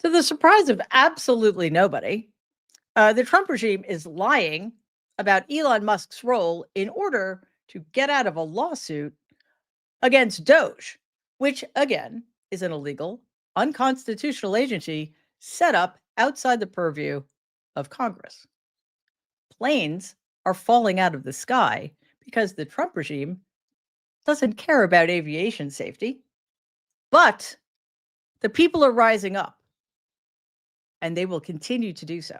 To the surprise of absolutely nobody, the Trump regime is lying about Elon Musk's role in order to get out of a lawsuit against DOGE, which, again, is an illegal, unconstitutional agency set up outside the purview of Congress. Planes are falling out of the sky because the Trump regime doesn't care about aviation safety, but the people are rising up and they will continue to do so.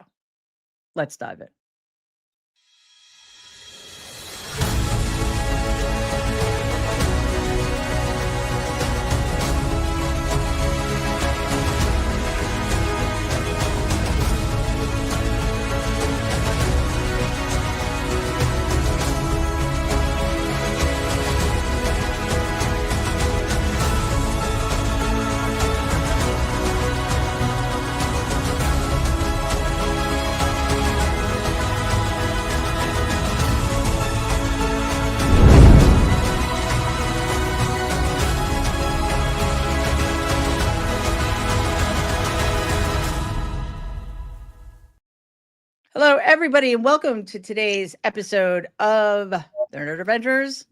Let's dive in. Hello, everybody, and welcome to today's episode of the Nerd Avengers.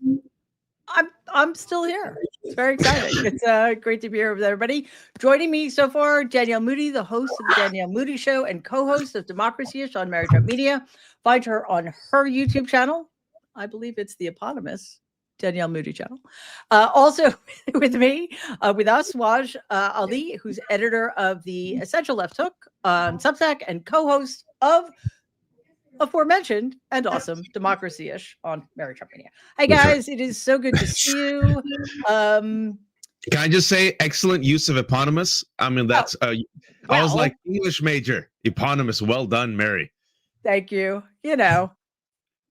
I'm still here. It's very exciting. It's great to be here with everybody. Joining me so far, Danielle Moody, the host of the Danielle Moody Show and co-host of Democracy-ish on Mary Trump Media. Find her on her YouTube channel. I believe it's the eponymous Danielle Moody channel. Also with me, with us, Waj Ali, who's editor of the Essential Left Hook on Substack and co-host of aforementioned and awesome Democracy-ish on Mary Trump Media. Hi guys, it is so good to see you. Can I just say excellent use of eponymous? I mean, that's I was like English major, eponymous. Well done, Mary. Thank you. You know,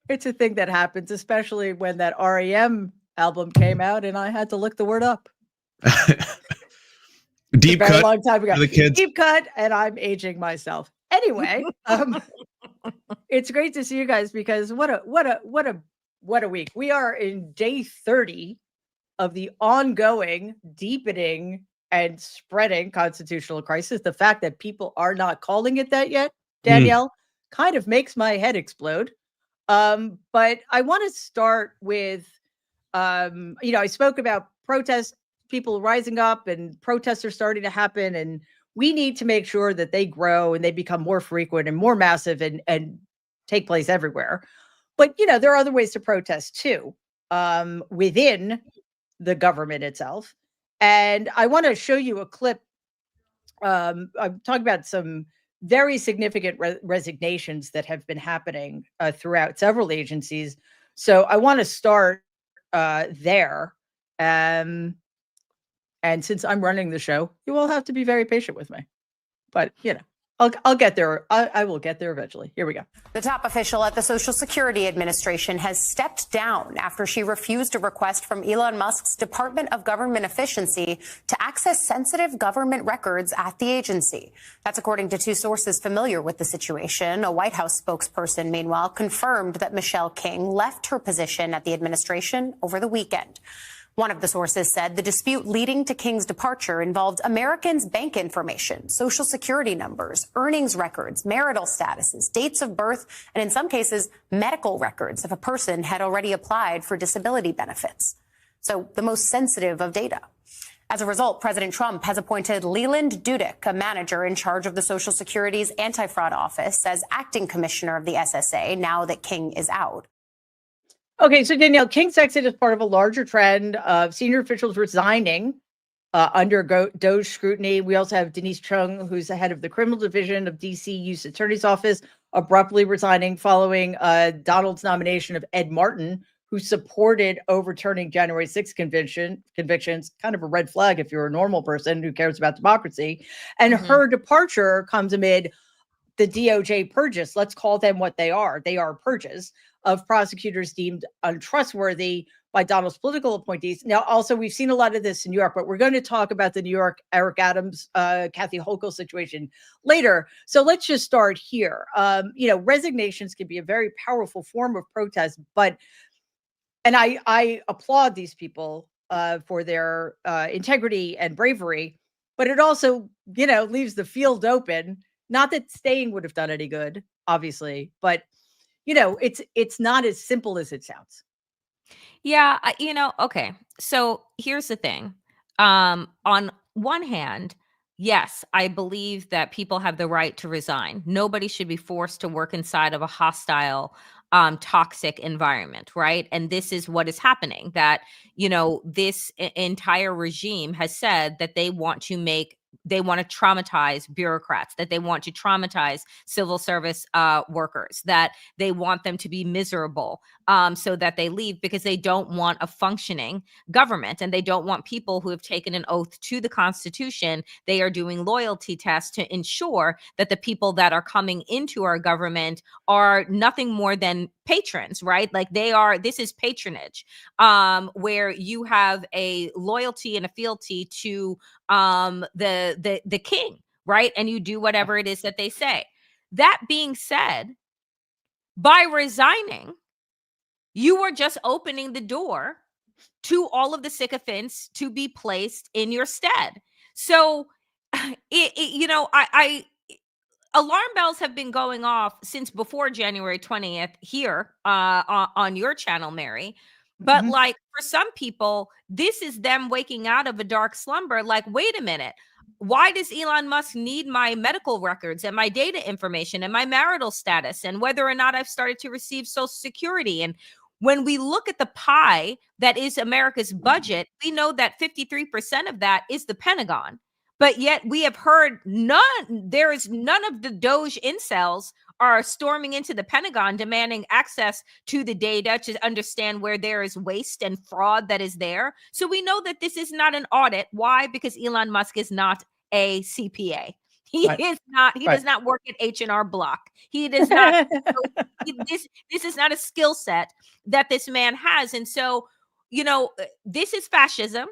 it's a thing that happens, especially when that REM album came out and I had to look the word up. Deep cut. A long time ago. For the kids. Deep cut, and I'm aging myself. Anyway, it's great to see you guys because what a week. We are in day 30 of the ongoing, deepening, and spreading constitutional crisis. The fact that people are not calling it that yet, Danielle, kind of makes my head explode. But I want to start with, I spoke about protests, people rising up, and protests are starting to happen, and we need to make sure that they grow and they become more frequent and more massive and take place everywhere. But, there are other ways to protest too, within the government itself. And I want to show you a clip. I'm talking about some very significant resignations that have been happening throughout several agencies. So I want to start there. And since I'm running the show, you will have to be very patient with me. But, I'll get there. I will get there eventually. Here we go. The top official at the Social Security Administration has stepped down after she refused a request from Elon Musk's Department of Government Efficiency to access sensitive government records at the agency. That's according to two sources familiar with the situation. A White House spokesperson, meanwhile, confirmed that Michelle King left her position at the administration over the weekend. One of the sources said the dispute leading to King's departure involved Americans' bank information, social security numbers, earnings records, marital statuses, dates of birth, and in some cases, medical records if a person had already applied for disability benefits. So the most sensitive of data. As a result, President Trump has appointed Leland Dudick, a manager in charge of the Social Security's anti-fraud office, as acting commissioner of the SSA now that King is out. Okay, so Danielle, King's exit is part of a larger trend of senior officials resigning under DOGE scrutiny. We also have Denise Chung, who's the head of the criminal division of D.C. U.S. Attorney's Office, abruptly resigning following Donald's nomination of Ed Martin, who supported overturning January 6th convictions, kind of a red flag if you're a normal person who cares about democracy. And her departure comes amid the DOJ purges. Let's call them what they are. They are purges of prosecutors deemed untrustworthy by Donald's political appointees. Now, also, we've seen a lot of this in New York, but we're going to talk about the New York Eric Adams, Kathy Hochul situation later. So let's just start here. Resignations can be a very powerful form of protest, and I applaud these people for their integrity and bravery. but it also, leaves the field open. Not that staying would have done any good, obviously, but it's not as simple as it sounds. Yeah, okay. So here's the thing. On one hand, yes, I believe that people have the right to resign. Nobody should be forced to work inside of a hostile, toxic environment, right? And this is what is happening. That this entire regime has said that they want to traumatize bureaucrats, that they want to traumatize civil service workers, that they want them to be miserable, so that they leave because they don't want a functioning government, and they don't want people who have taken an oath to the Constitution. They are doing loyalty tests to ensure that the people that are coming into our government are nothing more than patrons, right? Like this is patronage, where you have a loyalty and a fealty to the king, right? And you do whatever it is that they say. That being said, by resigning, you are just opening the door to all of the sycophants to be placed in your stead. So, I alarm bells have been going off since before January 20th here on your channel, Mary. But Mhm. like for some people, this is them waking out of a dark slumber. Like, wait a minute. Why does Elon Musk need my medical records and my data information and my marital status and whether or not I've started to receive Social Security? And when we look at the pie that is America's budget, we know that 53% of that is the Pentagon. But yet we have heard there is none of the DOGE incels are storming into the Pentagon demanding access to the data to understand where there is waste and fraud that is there. So we know that this is not an audit. Why? Because Elon Musk is not a CPA. He Right. is not, he Right. does not work at H&R Block. He does not, this is not a skill set that this man has. And so, this is fascism.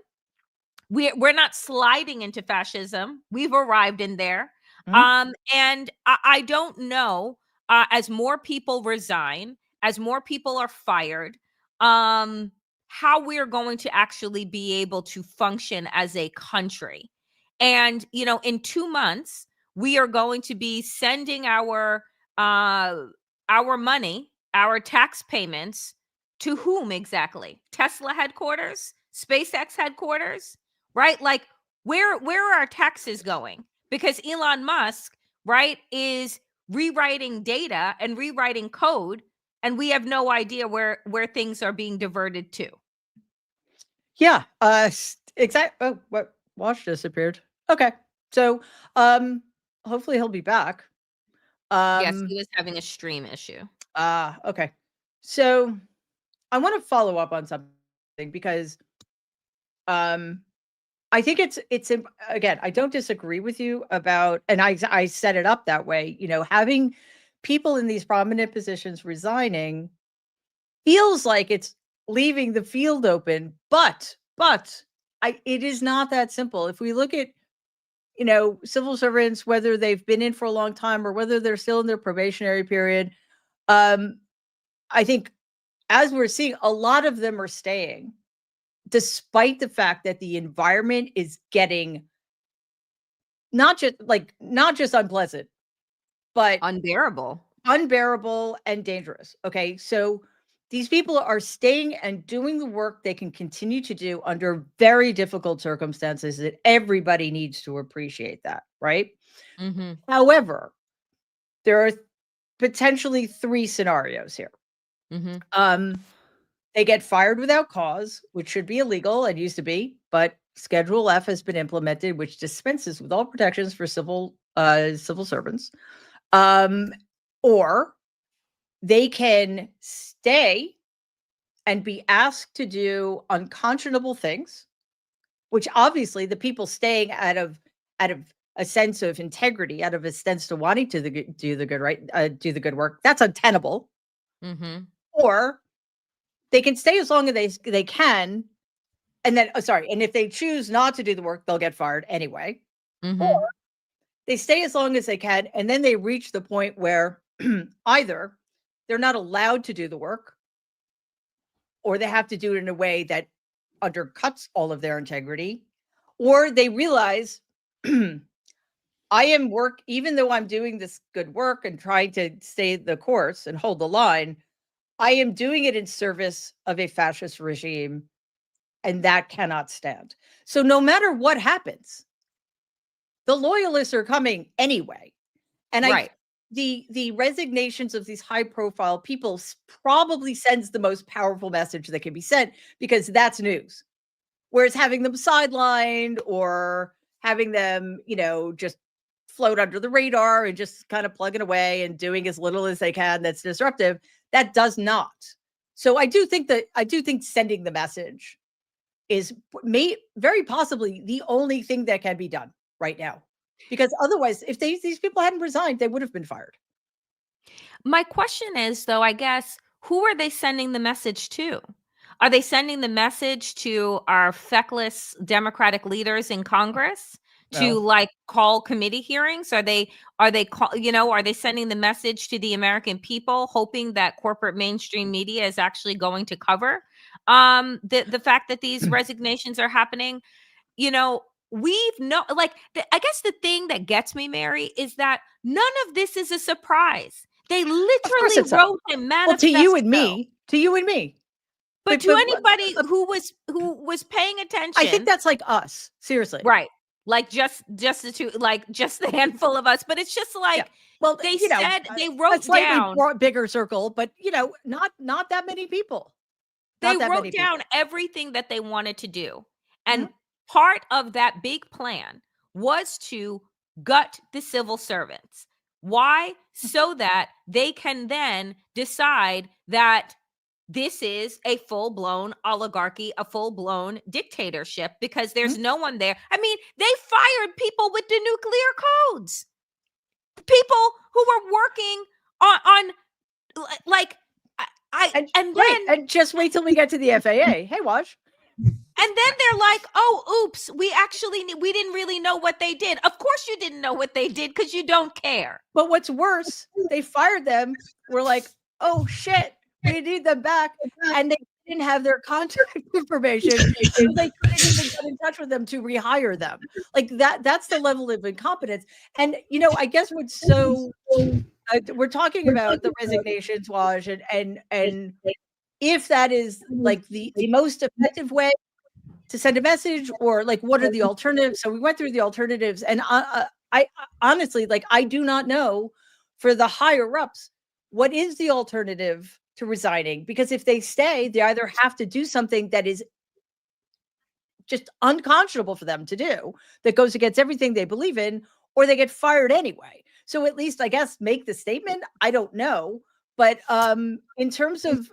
We're not sliding into fascism. We've arrived in there. Mhm. And I don't know, as more people resign, as more people are fired, how we're going to actually be able to function as a country. And, in 2 months, we are going to be sending our money, our tax payments to whom exactly? Tesla headquarters, SpaceX headquarters, right? Like where are our taxes going? Because Elon Musk, right, is rewriting data and rewriting code, and we have no idea where things are being diverted to. Yeah. Exactly. Oh, what? Wash disappeared. Okay. So, hopefully he'll be back. Yes, Um. he was having a stream issue. Okay. So I want to follow up on something because, um, I think again, I don't disagree with you about, and I set it up that way. Having people in these prominent positions resigning feels like it's leaving the field open, but it is not that simple. If we look at civil servants, whether they've been in for a long time or whether they're still in their probationary period, um, I think as we're seeing, a lot of them are staying despite the fact that the environment is getting not just unpleasant, but Unbearable. unbearable and dangerous. Okay. So these people are staying and doing the work they can continue to do under very difficult circumstances that everybody needs to appreciate that. Right. Mm-hmm. However, there are potentially three scenarios here. Mm-hmm. They get fired without cause, which should be illegal and used to be, but Schedule F has been implemented, which dispenses with all protections for civil servants. Or they can stay and be asked to do unconscionable things, which obviously the people staying out of a sense of integrity, out of a sense to wanting to do the good do the good work, that's untenable. Mm-hmm. Or they can stay as long as they can, and then and if they choose not to do the work, they'll get fired anyway. Or Mm-hmm. they stay as long as they can, and then they reach the point where either they're not allowed to do the work, or they have to do it in a way that undercuts all of their integrity, or they realize I am even though I'm doing this good work and trying to stay the course and hold the line, I am doing it in service of a fascist regime, and that cannot stand. So no matter what happens, the loyalists are coming anyway. And Right. the resignations of these high profile people probably sends the most powerful message that can be sent, because that's news. Whereas having them sidelined or having them, just float under the radar and just kind of plugging away and doing as little as they can that's disruptive, that does not. So I do think sending the message is very possibly the only thing that can be done right now. Because otherwise, if these people hadn't resigned, they would have been fired. My question is, though, I guess, who are they sending the message to? Are they sending the message to our feckless Democratic leaders in Congress to No. call committee hearings? Are they sending the message to the American people, hoping that corporate mainstream media is actually going to cover the fact that these resignations are happening? I guess the thing that gets me, Mary, is that none of this is a surprise. They literally it's not. wrote a manifesto. To you and me. But to anybody who was paying attention, I think that's like us, seriously. right? Like just the handful of us. But it's just like, yeah. Well, they said they wrote a slightly down bigger circle, but not that many people. They wrote down everything that they wanted to do, and part of that big plan was to gut the civil servants. Why? So that they can then decide that this is a full-blown oligarchy, a full-blown dictatorship, because there's no one there. I mean, they fired people with the nuclear codes. People who were working on and just wait till we get to the FAA. Hey, watch. And then they're like, oh, oops, we didn't really know what they did. Of course you didn't know what they did, because you don't care. But what's worse, they fired them. We're like, oh shit, we need them back. And they didn't have their contact information. So they couldn't even get in touch with them to rehire them. Like that's the level of incompetence. And I guess what's so we're talking about the resignations, Waj, and if that is like the most effective way to send a message, or like what are the alternatives? So we went through the alternatives, and I honestly, I do not know for the higher ups what is the alternative to resigning, because if they stay, they either have to do something that is just unconscionable for them to do, that goes against everything they believe in, or they get fired anyway. So at least, I guess, make the statement. I don't know. But in terms of,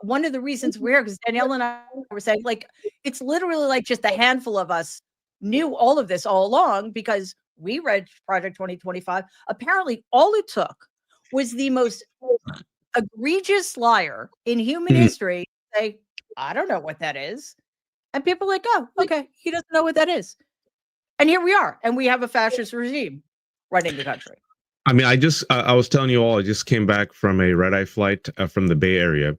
one of the reasons because Danielle and I were saying, it's literally like just a handful of us knew all of this all along, because we read Project 2025. Apparently, all it took was the most egregious liar in human history to say, I don't know what that is. And people are like, oh, okay, he doesn't know what that is. And here we are. And we have a fascist regime running the country. I mean, I was telling you all, I just came back from a red-eye flight from the Bay Area,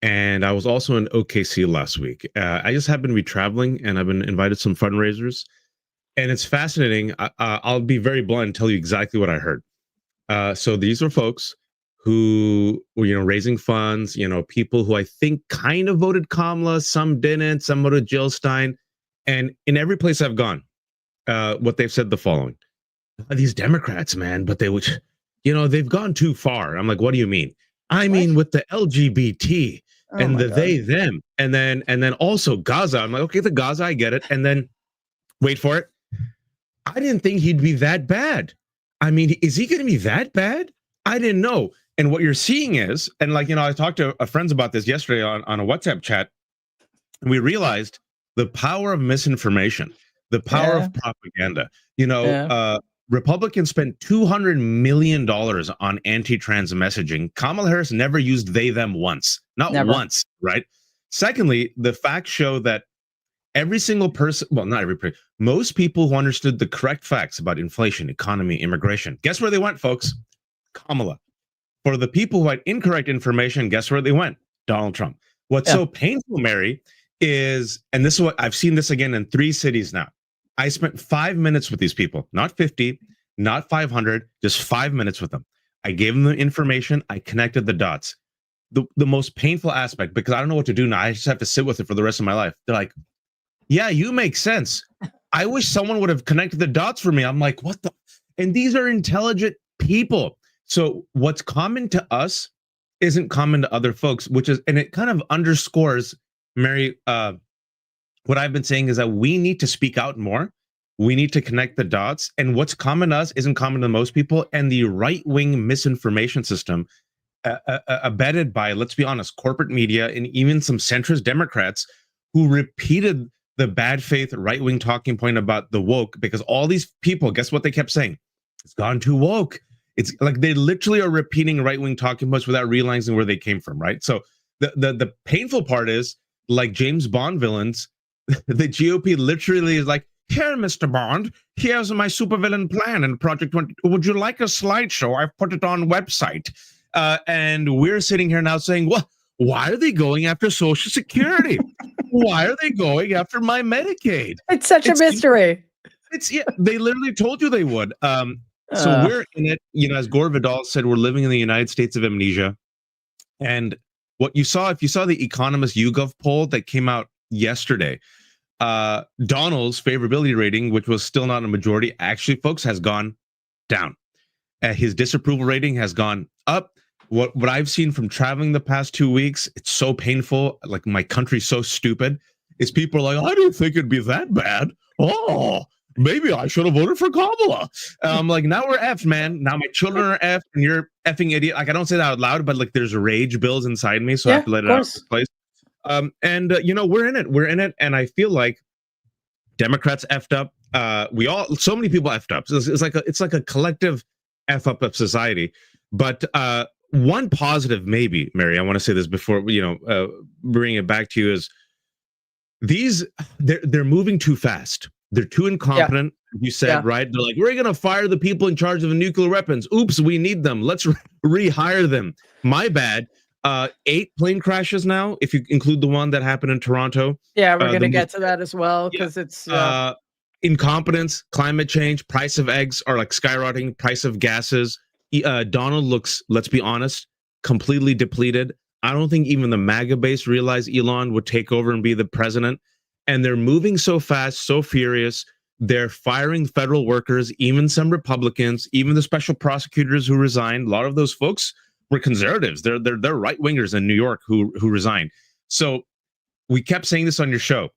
and I was also in OKC last week. I just happened to be traveling, and I've been invited to some fundraisers, and it's fascinating. I'll be very blunt and tell you exactly what I heard. So these are folks who were, raising funds, people who I think kind of voted Kamala, some didn't, some voted Jill Stein, and in every place I've gone, what they've said the following. These Democrats, man, but they've gone too far. I'm like, what do you mean? I mean, with the LGBT and the they, them, and then also Gaza. I'm like, okay, the Gaza, I get it. And then wait for it. I didn't think he'd be that bad. I mean, is he going to be that bad? I didn't know. And what you're seeing is, and I talked to friends about this yesterday on a WhatsApp chat, and we realized the power of misinformation, the power of propaganda. Republicans spent $200 million on anti-trans messaging. Kamala Harris never used they, them once. Not once, right? Secondly, the facts show that every single person, well, not every person, most people who understood the correct facts about inflation, economy, immigration, guess where they went, folks? Kamala. For the people who had incorrect information, guess where they went? Donald Trump. What's so painful, Mary, is, and this is what I've seen this again in 3 cities now. I spent 5 minutes with these people, not 50, not 500, just 5 minutes with them. I gave them the information. I connected the dots. The most painful aspect, because I don't know what to do now. I just have to sit with it for the rest of my life. They're like, yeah, you make sense. I wish someone would have connected the dots for me. I'm like, what the? And these are intelligent people. So what's common to us isn't common to other folks, which is, and it kind of underscores, Mary, what I've been saying is that we need to speak out more. We need to connect the dots. And what's common to us isn't common to most people. And the right-wing misinformation system, abetted by, let's be honest, corporate media and even some centrist Democrats who repeated the bad faith right-wing talking point about the woke, because all these people, guess what they kept saying? It's gone too woke. It's like they literally are repeating right-wing talking points without realizing where they came from, right? So the painful part is, like James Bond villains, the GOP literally is like, here, Mr. Bond, here's my supervillain plan and Project 20. Would you like a slideshow? I've put it on website. And we're sitting here now saying, well, why are they going after Social Security? Why are they going after my Medicaid? It's such a mystery. Yeah, they literally told you they would. So we're in it, as Gore Vidal said, we're living in the United States of amnesia. And what you saw, if you saw the Economist YouGov poll that came out yesterday, Donald's favorability rating, which was still not a majority, actually, folks, has gone down. His disapproval rating has gone up. What I've seen from traveling the past 2 weeks, it's so painful. Like, my country's so stupid. Is people are like, I didn't think it'd be that bad. Oh, maybe I should have voted for Kamala. Like, now we're effed, man. Now my children are effed, and you're effing idiot. Like, I don't say that out loud, but like, there's rage bills inside me, so I have to let it out of this place. We're in it. We're in it, and I feel like Democrats effed up. So many people effed up. So it's like a collective F up of society. But one positive, maybe, Mary, I want to say this before bring it back to you, is they're moving too fast. They're too incompetent. Yeah. You said, right? They're like, we're going to fire the people in charge of the nuclear weapons. Oops, we need them. Let's rehire them. My bad. 8 plane crashes now, if you include the one that happened in Toronto. Yeah, we're going to get to that as well, because it's incompetence, climate change, price of eggs are like skyrocketing, price of gases. Donald looks, let's be honest, completely depleted. I don't think even the MAGA base realized Elon would take over and be the president. And they're moving so fast, so furious. They're firing federal workers, even some Republicans, even the special prosecutors who resigned. A lot of those folks were conservatives. They're right wingers in New York who resigned. So we kept saying this on your show.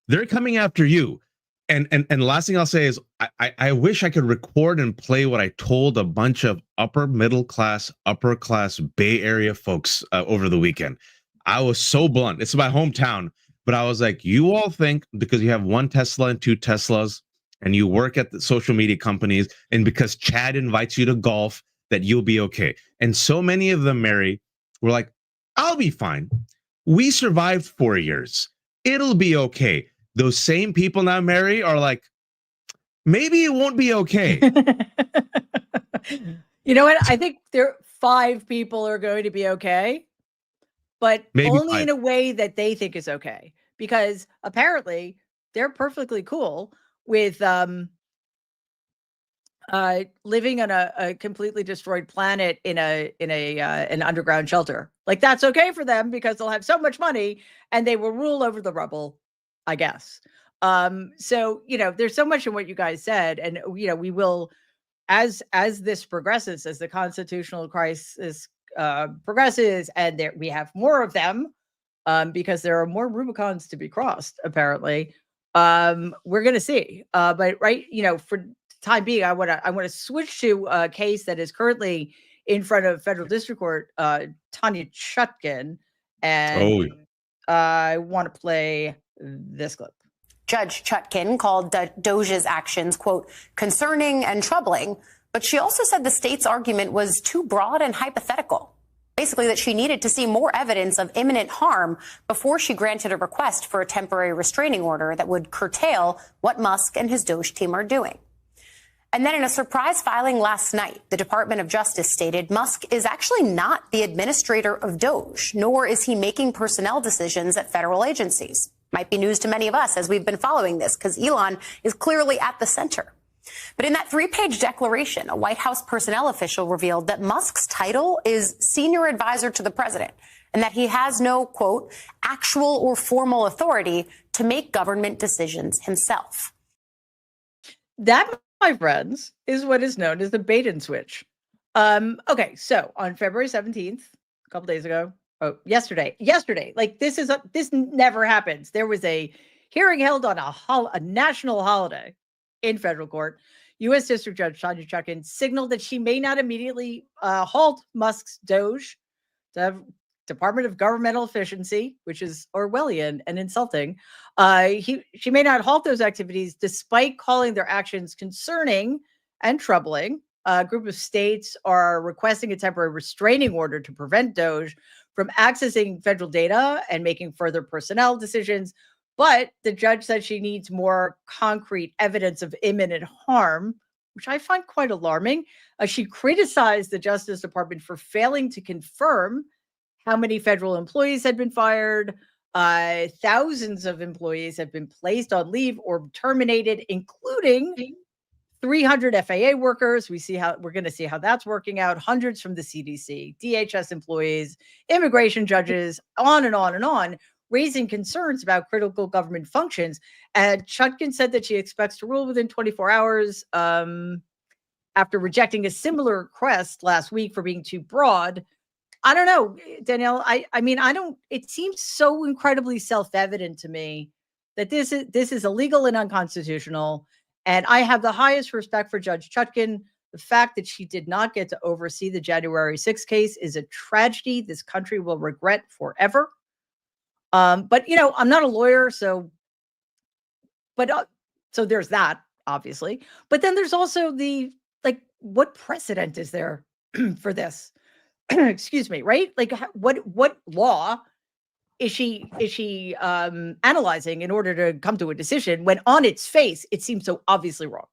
They're coming after you. And the last thing I'll say is I wish I could record and play what I told a bunch of upper class Bay Area folks over the weekend. I was so blunt. It's my hometown, but I was like, you all think because you have 1 Tesla and 2 Teslas and you work at the social media companies and because Chad invites you to golf that you'll be okay. And so many of them, Mary, were like, I'll be fine. We survived 4 years. It'll be okay. Those same people now, Mary, are like, maybe it won't be okay. You know what? I think 5 people are going to be okay, but maybe only 5. In a way that they think is okay, because apparently they're perfectly cool with living on a completely destroyed planet in an underground shelter. Like, that's okay for them because they'll have so much money and they will rule over the rubble, I guess. So, there's so much in what you guys said, and, we will, as this progresses, as the constitutional crisis progresses, and we have more of them, because there are more Rubicons to be crossed, apparently, we're going to see. But right, for time being, I want to switch to a case that is currently in front of federal district court, Tanya Chutkin, and I want to play this clip. Judge Chutkin called DOGE's actions, quote, concerning and troubling, but she also said the state's argument was too broad and hypothetical. Basically, that she needed to see more evidence of imminent harm before she granted a request for a temporary restraining order that would curtail what Musk and his DOGE team are doing. And then in a surprise filing last night, the Department of Justice stated Musk is actually not the administrator of DOGE, nor is he making personnel decisions at federal agencies. Might be news to many of us as we've been following this, because Elon is clearly at the center. But in that 3-page declaration, a White House personnel official revealed that Musk's title is senior advisor to the president, and that he has no, quote, actual or formal authority to make government decisions himself. That, my friends, is what is known as the bait and switch. Okay, so on February 17th, a couple days ago, yesterday, like this never happens. There was a hearing held on a national holiday in federal court. U.S. District Judge Tanya Chutkan signaled that she may not immediately halt Musk's DOGE, the Department of Governmental Efficiency, which is Orwellian and insulting. She may not halt those activities despite calling their actions concerning and troubling. A group of states are requesting a temporary restraining order to prevent DOGE from accessing federal data and making further personnel decisions. But the judge said she needs more concrete evidence of imminent harm, which I find quite alarming. She criticized the Justice Department for failing to confirm how many federal employees had been fired. Thousands of employees have been placed on leave or terminated, including 300 FAA workers. We're going to see how that's working out. Hundreds from the CDC, DHS employees, immigration judges, on and on and on, raising concerns about critical government functions. And Chutkan said that she expects to rule within 24 hours after rejecting a similar request last week for being too broad. I don't know, Danielle. I mean, it seems so incredibly self-evident to me that this is illegal and unconstitutional. And I have the highest respect for Judge Chutkan. The fact that she did not get to oversee the January 6th case is a tragedy this country will regret forever. But I'm not a lawyer, so there's that, obviously. But then there's also what precedent is there for this? Excuse me, right? Like what law is she analyzing in order to come to a decision when on its face it seems so obviously wrong?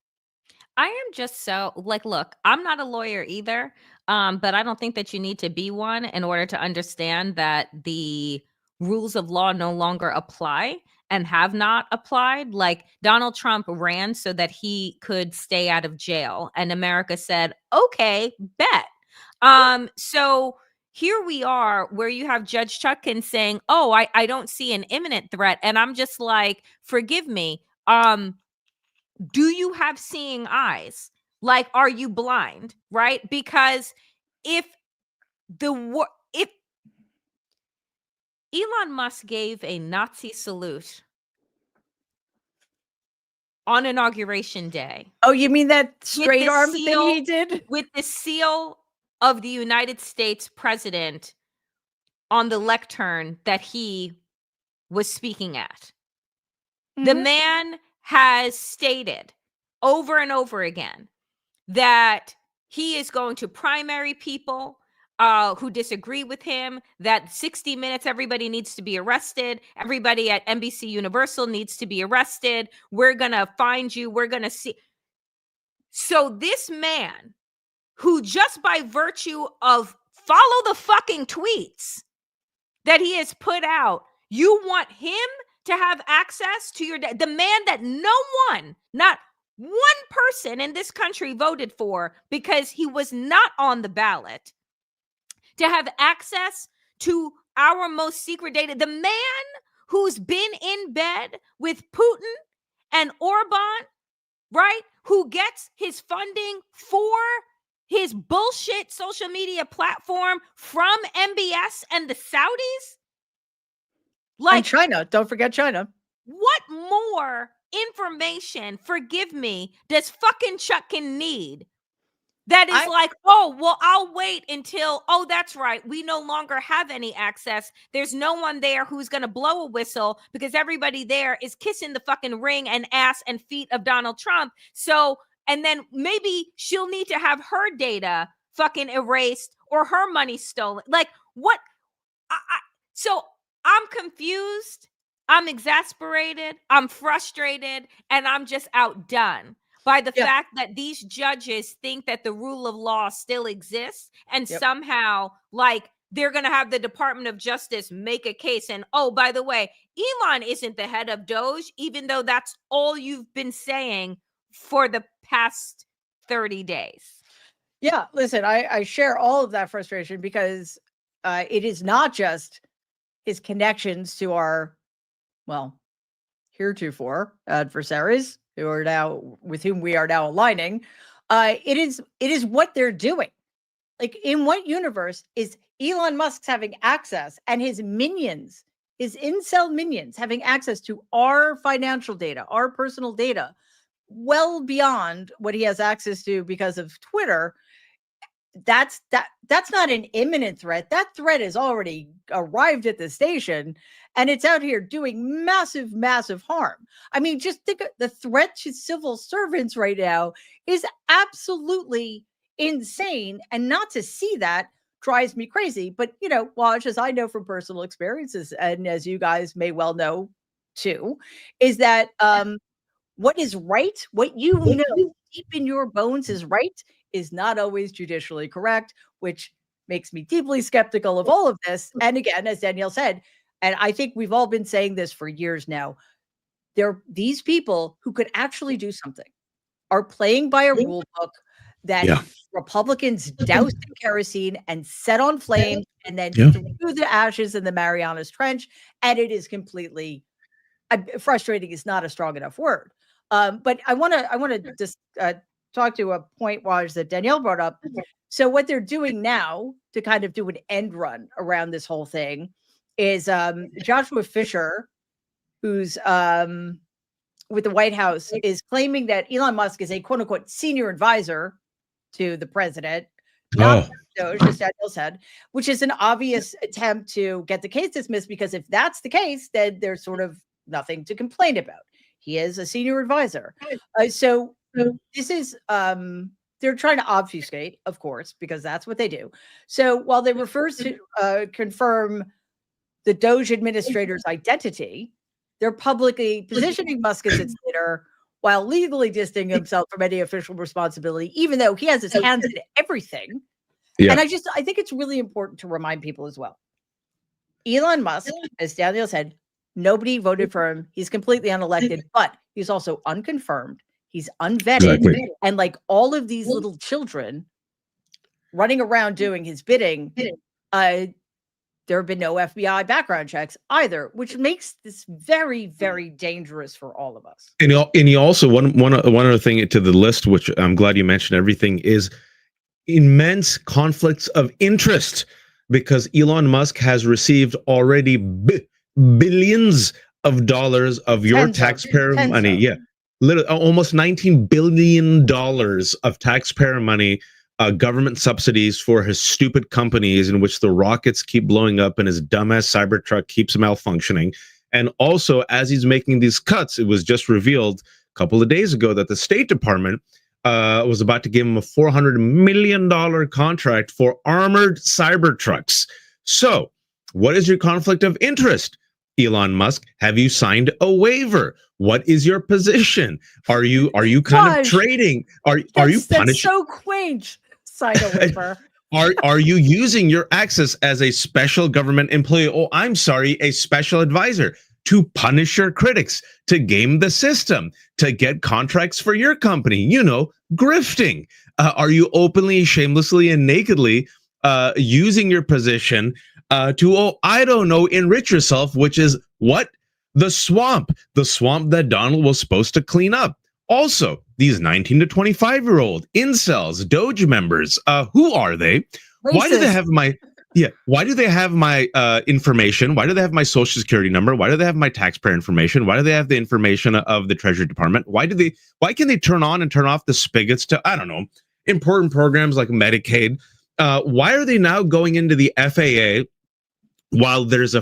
I am just so look, I'm not a lawyer either. But I don't think that you need to be one in order to understand that the rules of law no longer apply and have not applied. Like Donald Trump ran so that he could stay out of jail, and America said, okay, bet. So here we are where you have Judge Chutkan saying, oh, I don't see an imminent threat. And I'm just like, forgive me. Do you have seeing eyes? Like, are you blind? Right? Because if Elon Musk gave a Nazi salute on Inauguration Day. Oh, you mean that straight arm thing he did? With the seal of the United States president on the lectern that he was speaking at. Mm-hmm. The man has stated over and over again that he is going to primary people who disagree with him, that 60 Minutes, everybody needs to be arrested. Everybody at NBC Universal needs to be arrested. We're going to find you. We're going to see. So this man, who just by virtue of follow the fucking tweets that he has put out, you want him to have access to the man that not one person in this country voted for because he was not on the ballot, to have access to our most secret data. The man who's been in bed with Putin and Orban, right? Who gets his funding for his bullshit social media platform from MBS and the Saudis? Like, and China, don't forget China. What more information, forgive me, does fucking Chutkan need? That is oh, well, I'll wait until, oh, that's right, we no longer have any access. There's no one there who's going to blow a whistle because everybody there is kissing the fucking ring and ass and feet of Donald Trump. So, and then maybe she'll need to have her data fucking erased or her money stolen. Like, what? So I'm confused. I'm exasperated. I'm frustrated. And I'm just outdone by the fact that these judges think that the rule of law still exists and somehow, like, they're going to have the Department of Justice make a case. And, oh, by the way, Elon isn't the head of DOGE, even though that's all you've been saying for the past 30 days. Yeah, listen, I share all of that frustration because it is not just his connections to our, well, heretofore adversaries who are now with whom we are now aligning. It is what they're doing. Like, in what universe is Elon Musk's having access and his minions, his incel minions, having access to our financial data, our personal data, well beyond what he has access to because of Twitter? That's not an imminent threat. That threat has already arrived at the station, and it's out here doing massive harm. I mean, just think of the threat to civil servants right now is absolutely insane, and not to see that drives me crazy. But Waj, as I know from personal experiences, and as you guys may well know too, is that what is right, what you know deep in your bones is right, is not always judicially correct, which makes me deeply skeptical of all of this. And again, as Danielle said, and I think we've all been saying this for years now, these people who could actually do something are playing by a rule book that Republicans doused in kerosene and set on flames and then threw the ashes in the Marianas Trench. And it is completely frustrating is not a strong enough word. But I want to just talk to a point, Waj, that Danielle brought up. So what they're doing now to kind of do an end run around this whole thing is Joshua Fisher, who's with the White House, is claiming that Elon Musk is a quote unquote senior advisor to the president, not DOGE, as Danielle said, which is an obvious attempt to get the case dismissed, because if that's the case, then there's sort of nothing to complain about. He is a senior advisor. So this is, they're trying to obfuscate, of course, because that's what they do. So while they refer to confirm the DOGE administrator's identity, they're publicly positioning Musk as its leader while legally distancing himself from any official responsibility, even though he has his hands in everything. Yeah. And I think it's really important to remind people as well. Elon Musk, as Danielle said, nobody voted for him. He's completely unelected, but he's also unconfirmed. He's unvetted. Exactly. And like all of these little children running around doing his bidding, there have been no FBI background checks either, which makes this very, very dangerous for all of us. And he also, one other thing to the list, which I'm glad you mentioned everything, is immense conflicts of interest, because Elon Musk has received already billions of dollars of your taxpayer money. Yeah. Literally almost $19 billion of taxpayer money, government subsidies for his stupid companies in which the rockets keep blowing up and his dumbass Cybertruck keeps malfunctioning. And also, as he's making these cuts, it was just revealed a couple of days ago that the State Department was about to give him a $400 million contract for armored Cybertrucks. So what is your conflict of interest, Elon Musk? Have you signed a waiver? What is your position? Are you kind of trading? Are you punishing? That's so quaint. Sign a waiver. Are you using your access as a special government employee? Oh, I'm sorry, a special advisor to punish your critics, to game the system, to get contracts for your company, grifting. Are you openly, shamelessly, and nakedly using your position to, enrich yourself, which is what? The swamp that Donald was supposed to clean up. Also, these 19 to 25-year-old incels, DOGE members, who are they? Racist. Why do they have my information? Why do they have my social security number? Why do they have my taxpayer information? Why do they have the information of the Treasury Department? Why can they turn on and turn off the spigots to, important programs like Medicaid? Why are they now going into the FAA while there's a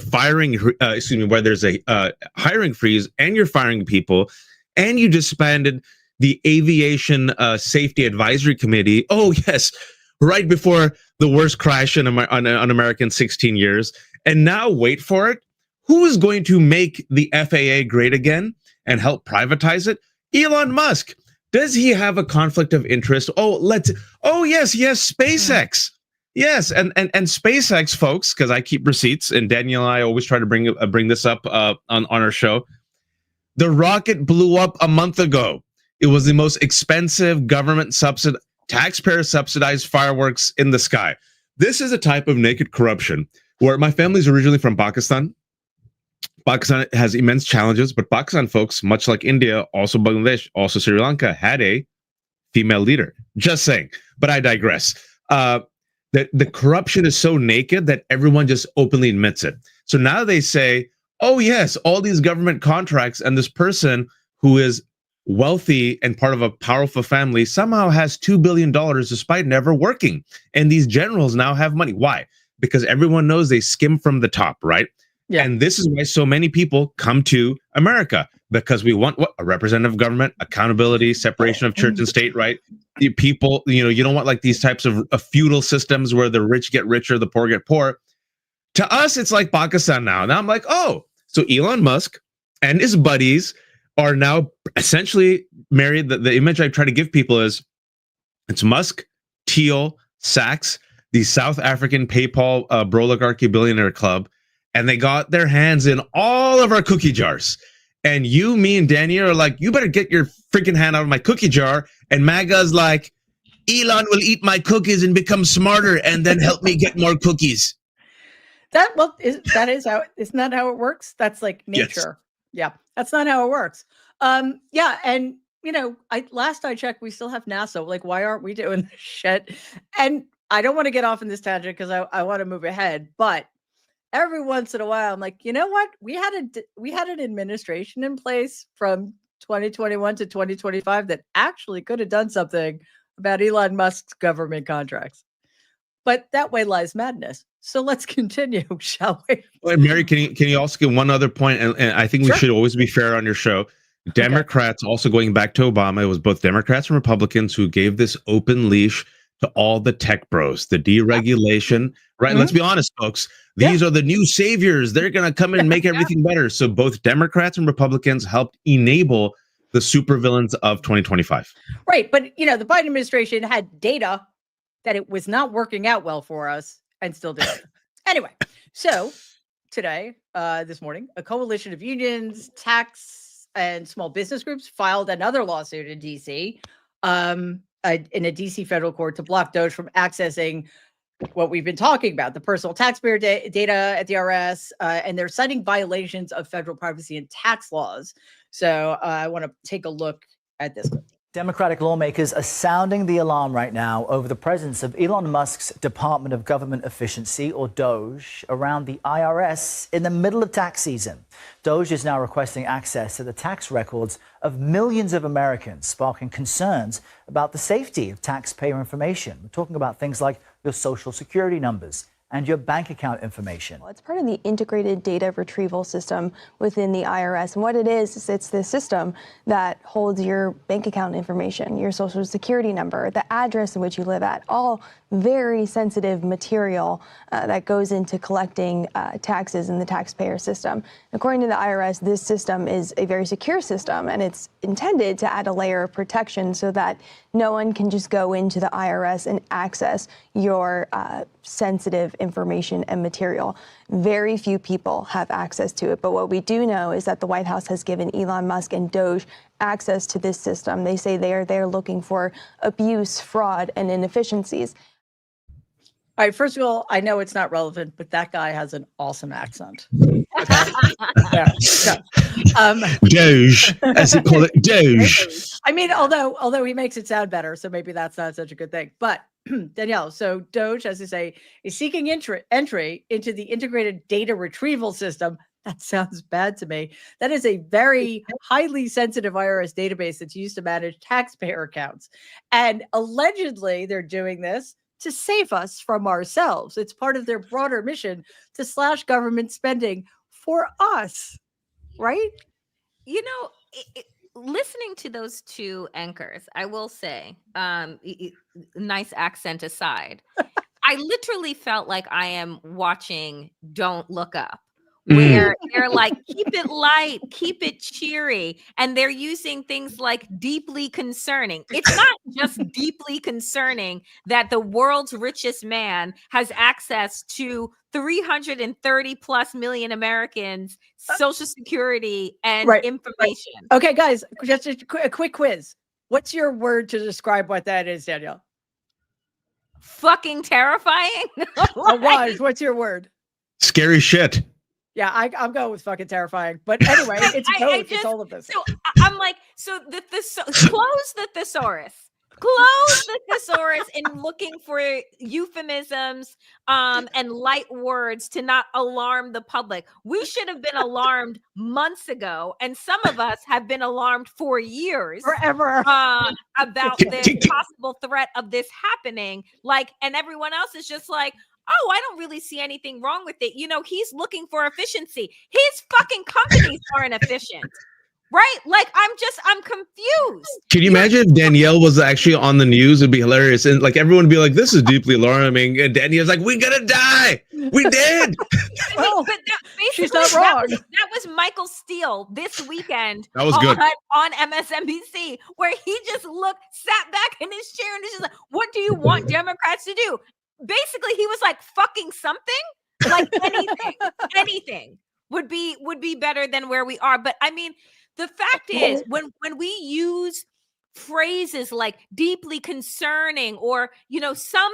hiring freeze, and you're firing people, and you disbanded the Aviation Safety Advisory Committee? Oh yes, right before the worst crash on American 16 years. And now, wait for it, who is going to make the FAA great again and help privatize it? Elon Musk. Does he have a conflict of interest? Oh yes, SpaceX. Yes, and SpaceX folks, because I keep receipts, and Daniel and I always try to bring this up on our show. The rocket blew up a month ago. It was the most expensive taxpayer subsidized fireworks in the sky. This is a type of naked corruption where my family's originally from Pakistan. Pakistan has immense challenges, but Pakistan folks, much like India, also Bangladesh, also Sri Lanka, had a female leader. Just saying, but I digress. The corruption is so naked that everyone just openly admits it. So now they say, oh yes, all these government contracts, and this person who is wealthy and part of a powerful family somehow has $2 billion despite never working. And these generals now have money. Why? Because everyone knows they skim from the top, right? Yeah. And this is why so many people come to America, because we want a representative government, accountability, separation of church and state, right? People, you don't want like these types of feudal systems where the rich get richer, the poor get poor. To us, it's like Pakistan now. Now I'm like, oh, so Elon Musk and his buddies are now essentially married. The image I try to give people is it's Musk, Thiel, Sachs, the South African PayPal oligarchy billionaire club, and they got their hands in all of our cookie jars. And you, me, and Daniel are like, you better get your freaking hand out of my cookie jar. And MAGA's like, Elon will eat my cookies and become smarter and then help me get more cookies. Isn't that how it works? That's like nature. Yes. Yeah, that's not how it works. Yeah, and last I checked, we still have NASA. Like, why aren't we doing this shit? And I don't want to get off in this tangent because I want to move ahead, but every once in a while, I'm like, you know what? We had an administration in place from 2021 to 2025 that actually could have done something about Elon Musk's government contracts. But that way lies madness. So let's continue, shall we? Well, Mary, can you also give one other point? And I think we should always be fair on your show. Democrats, also going back to Obama, it was both Democrats and Republicans who gave this open leash to all the tech bros, the deregulation, right? Mm-hmm. Let's be honest, folks. These are the new saviors. They're going to come in and make everything better. So both Democrats and Republicans helped enable the supervillains of 2025. Right. But, the Biden administration had data that it was not working out well for us and still did it. Anyway, so today, this morning, a coalition of unions, tax, and small business groups filed another lawsuit in D.C. In a D.C. federal court to block DOGE from accessing what we've been talking about, the personal taxpayer data at the IRS, and they're citing violations of federal privacy and tax laws. So I want to take a look at this. Democratic lawmakers are sounding the alarm right now over the presence of Elon Musk's Department of Government Efficiency, or DOGE, around the IRS in the middle of tax season. DOGE is now requesting access to the tax records of millions of Americans, sparking concerns about the safety of taxpayer information. We're talking about things like your social security numbers and your bank account information. Well, it's part of the integrated data retrieval system within the IRS. And what it is it's the system that holds your bank account information, your social security number, the address in which you live at, all very sensitive material that goes into collecting taxes in the taxpayer system. According to the IRS, this system is a very secure system, and it's intended to add a layer of protection so that no one can just go into the IRS and access your sensitive information and material. Very few people have access to it. But what we do know is that the White House has given Elon Musk and DOGE access to this system. They say they're looking for abuse, fraud, and inefficiencies. All right, first of all, I know it's not relevant, but that guy has an awesome accent. DOGE, as they call it, DOGE. I mean, although he makes it sound better, so maybe that's not such a good thing. But Danielle, so DOGE, as they say, is seeking entry into the integrated data retrieval system. That sounds bad to me. That is a very highly sensitive IRS database that's used to manage taxpayer accounts. And allegedly, they're doing this to save us from ourselves. It's part of their broader mission to slash government spending for us, right? Listening to those two anchors, I will say, nice accent aside, I literally felt like I am watching Don't Look Up, where they're like, keep it light, keep it cheery. And they're using things like deeply concerning. It's not just deeply concerning that the world's richest man has access to 330 plus million Americans, Social Security and information. Okay, guys, just a quick quiz. What's your word to describe what that is, Danielle? Fucking terrifying. What's your word? Scary shit. Yeah, I'm going with fucking terrifying. But anyway, it's both. It's all of this. So I'm like, so close the thesaurus. Close the thesaurus in looking for euphemisms and light words to not alarm the public. We should have been alarmed months ago, and some of us have been alarmed for years, forever, about the possible threat of this happening. Like, and everyone else is just like, oh, I don't really see anything wrong with it. You know, he's looking for efficiency. His fucking companies aren't efficient. Right? Like, I'm confused. Can you imagine if Danielle was actually on the news? It'd be hilarious. And like everyone would be like, this is deeply alarming. And Danielle's like, we're going to die. We did. Well, but she's not wrong. That was Michael Steele this weekend. That was good. On MSNBC, where he just sat back in his chair and is just like, what do you want Democrats to do? Basically, he was like, fucking something. Like anything would be better than where we are. But I mean, the fact is, when we use phrases like deeply concerning, or some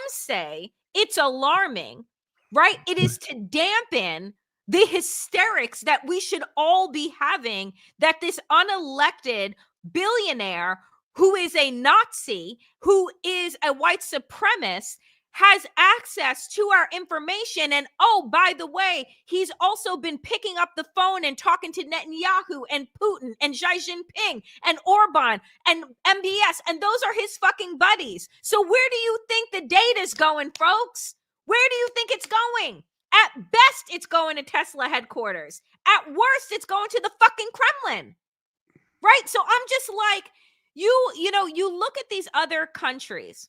say it's alarming, right? It is to dampen the hysterics that we should all be having, that this unelected billionaire who is a Nazi, who is a white supremacist, has access to our information. And oh, by the way, he's also been picking up the phone and talking to Netanyahu and Putin and Xi Jinping and Orban and MBS, and those are his fucking buddies. So where do you think the data's going, folks? Where do you think it's going? At best, it's going to Tesla headquarters. At worst, it's going to the fucking Kremlin. Right? So I'm just like, you look at these other countries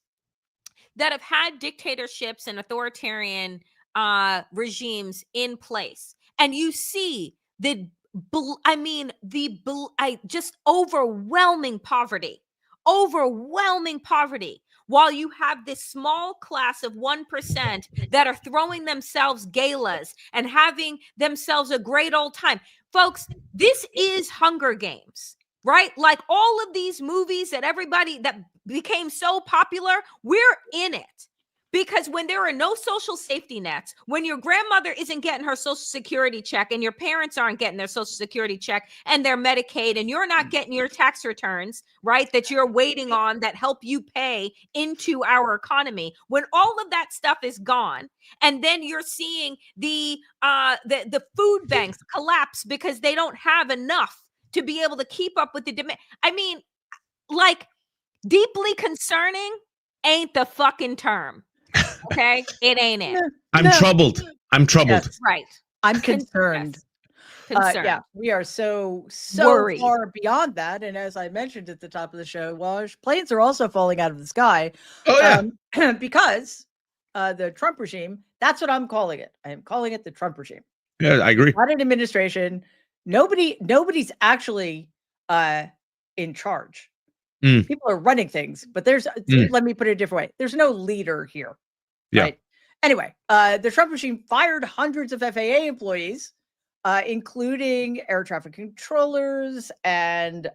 that have had dictatorships and authoritarian regimes in place, and you see just overwhelming poverty, while you have this small class of 1% that are throwing themselves galas and having themselves a great old time. Folks, this is Hunger Games. Right? Like all of these movies that became so popular, we're in it. Because when there are no social safety nets, when your grandmother isn't getting her social security check and your parents aren't getting their social security check and their Medicaid, and you're not getting your tax returns, right, that you're waiting on that help you pay into our economy, when all of that stuff is gone, and then you're seeing the food banks collapse because they don't have enough to be able to keep up with the demand. I mean, like, deeply concerning ain't the fucking term. Okay? It ain't it. I'm troubled. Yes. Right. I'm concerned. Concerned. Yeah, we are so Worried. far beyond that. And as I mentioned at the top of the show, planes are also falling out of the sky. Oh, yeah. Because the Trump regime, that's what I'm calling it. I am calling it the Trump regime. Yeah, I agree. Not an administration. Nobody's actually in charge. People are running things, but let me put it a different way. There's no leader here. Yeah. Right. Anyway, the Trump regime fired hundreds of FAA employees, including air traffic controllers and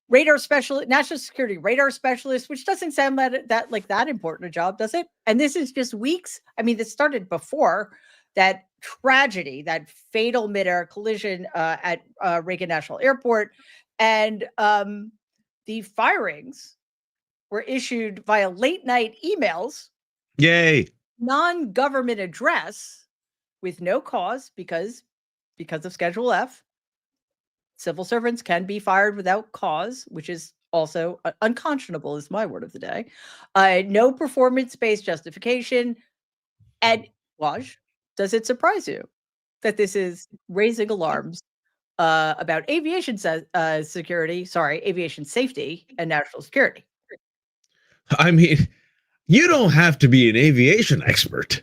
national security radar specialists, which doesn't sound that important a job, does it? And this is just weeks. I mean, this started before that tragedy, that fatal midair collision at Reagan National Airport. And the firings were issued via late night emails. Yay. Non-government address with no cause because of Schedule F. Civil servants can be fired without cause, which is also unconscionable, is my word of the day. No performance-based justification. And Waj, does it surprise you that this is raising alarms about aviation aviation safety and national security? I mean, you don't have to be an aviation expert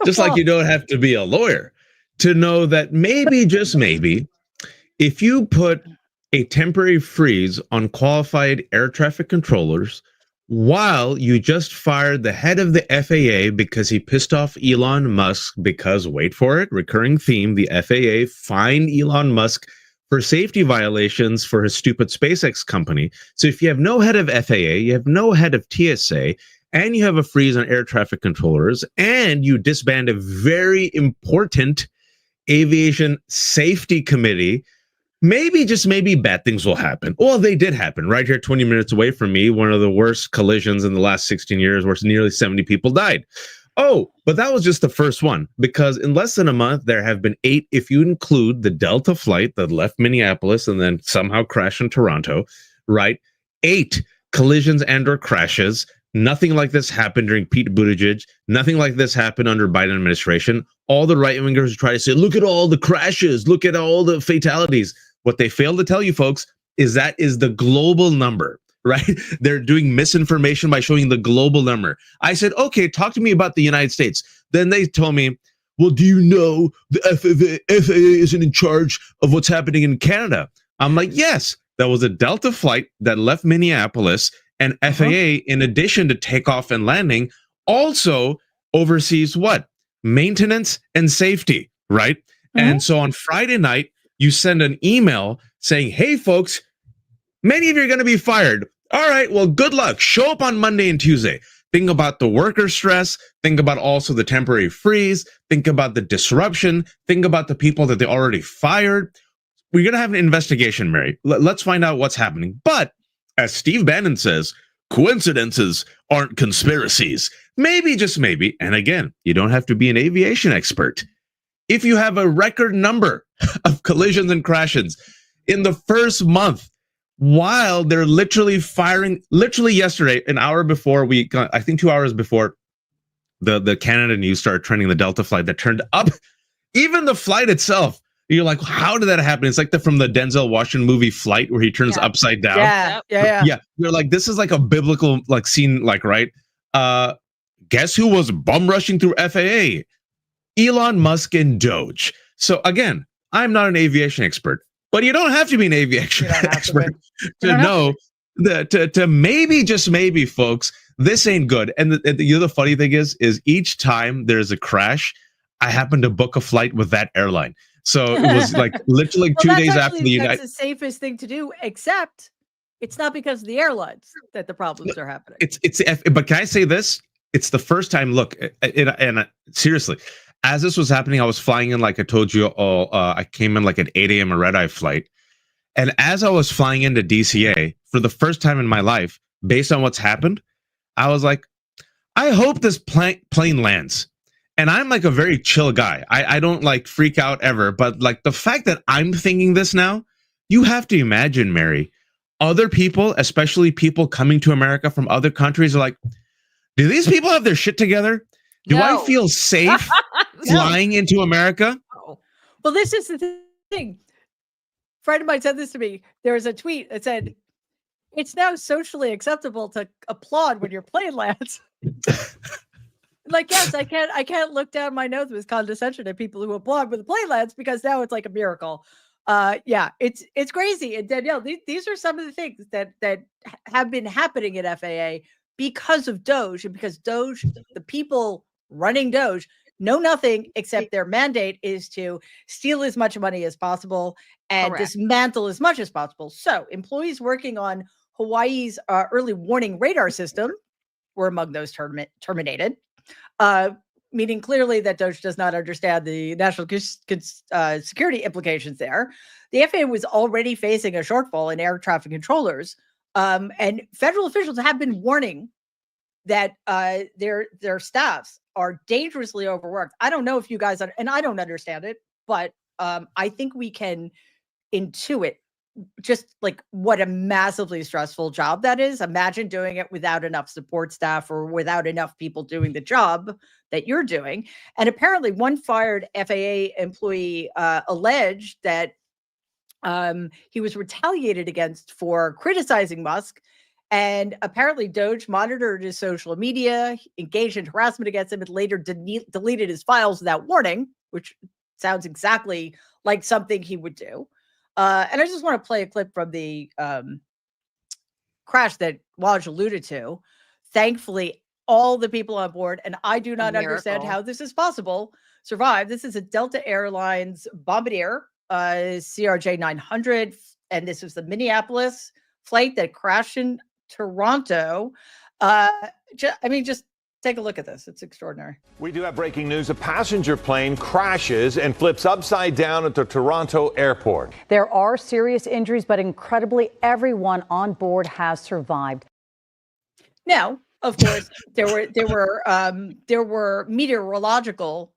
just like you don't have to be a lawyer to know that maybe, just maybe, if you put a temporary freeze on qualified air traffic controllers while you just fired the head of the FAA because he pissed off Elon Musk, because, wait for it, recurring theme, the FAA fined Elon Musk for safety violations for his stupid SpaceX company. So if you have no head of FAA, you have no head of TSA, and you have a freeze on air traffic controllers, and you disband a very important aviation safety committee, maybe, just maybe, bad things will happen. Well, they did happen right here 20 minutes away from me. One of the worst collisions in the last 16 years where nearly 70 people died. Oh, but that was just the first one, because in less than a month, there have been 8, if you include the Delta flight that left Minneapolis and then somehow crashed in Toronto, right? 8 collisions and or crashes. Nothing like this happened during Pete Buttigieg. Nothing like this happened under Biden administration. All the right-wingers try to say, look at all the crashes, look at all the fatalities. What they fail to tell you, folks, is that is the global number, right? They're doing misinformation by showing the global number. I said, okay, talk to me about the United States. Then they told me, well, do you know the FAA isn't in charge of what's happening in Canada? I'm like, yes, that was a Delta flight that left Minneapolis, and FAA, in addition to takeoff and landing, also oversees what? Maintenance and safety, right? And so on Friday night, you send an email saying, hey, folks, many of you are going to be fired. All right, well, good luck. Show up on Monday and Tuesday. Think about the worker stress. Think about also the temporary freeze. Think about the disruption. Think about the people that they already fired. We're going to have an investigation, Mary. Let's find out what's happening. But as Steve Bannon says, coincidences aren't conspiracies. Maybe, just maybe, and again, you don't have to be an aviation expert. If you have a record number of collisions and crashes in the first month, while they're literally firing, literally yesterday, an hour before I think 2 hours before the Canada news started trending the Delta flight that turned up, even the flight itself, you're like, how did that happen? It's like from the Denzel Washington movie Flight, where he turns upside down. Yeah. You're like, this is like a biblical like scene, like, right? Guess who was bum rushing through FAA? Elon Musk and DOGE. So again, I'm not an aviation expert, but you don't have to be an aviation expert to know that to maybe, just maybe, folks, this ain't good. And the other funny thing is each time there's a crash, I happen to book a flight with that airline. So it was like literally 2 days after the United. That's the safest thing to do, except it's not because of the airlines that the problems are happening. But can I say this? It's the first time. Look, and seriously, as this was happening, I was flying in, like I told you. I came in like at 8 a.m. a red-eye flight, and as I was flying into DCA for the first time in my life, based on what's happened, I was like, I hope this plane lands. And I'm like a very chill guy. I don't like freak out ever. But like the fact that I'm thinking this now, you have to imagine, Mary, other people, especially people coming to America from other countries, are like, do these people have their shit together? Do I feel safe flying into America? Well, this is the thing. A friend of mine said this to me. There was a tweet that said, it's now socially acceptable to applaud when your plane lands. Like, yes, I can't look down my nose with condescension at people who applaud when the plane lands, because now it's like a miracle. It's crazy. And Danielle, these are some of the things that have been happening at FAA because of DOGE, and because DOGE, the people running DOGE, know nothing except their mandate is to steal as much money as possible and dismantle as much as possible. So employees working on Hawaii's early warning radar system were among those terminated. Meaning clearly that DOGE does not understand the national security implications there. The FAA was already facing a shortfall in air traffic controllers, and federal officials have been warning that their staffs are dangerously overworked. I don't know if you guys, and I don't understand it, but I think we can intuit just like what a massively stressful job that is. Imagine doing it without enough support staff or without enough people doing the job that you're doing. And apparently one fired FAA employee alleged that he was retaliated against for criticizing Musk And apparently DOGE monitored his social media, engaged in harassment against him, and later deleted his files without warning, which sounds exactly like something he would do. And I just want to play a clip from the crash that Waj alluded to. Thankfully, all the people on board, and I do not understand how this is possible, survived. This is a Delta Airlines Bombardier CRJ 900, and this was the Minneapolis flight that crashed in Toronto. Just take a look at this. It's extraordinary. We do have breaking news. A passenger plane crashes and flips upside down at the Toronto airport. There are serious injuries, but incredibly, everyone on board has survived. Now, of course, there were meteorological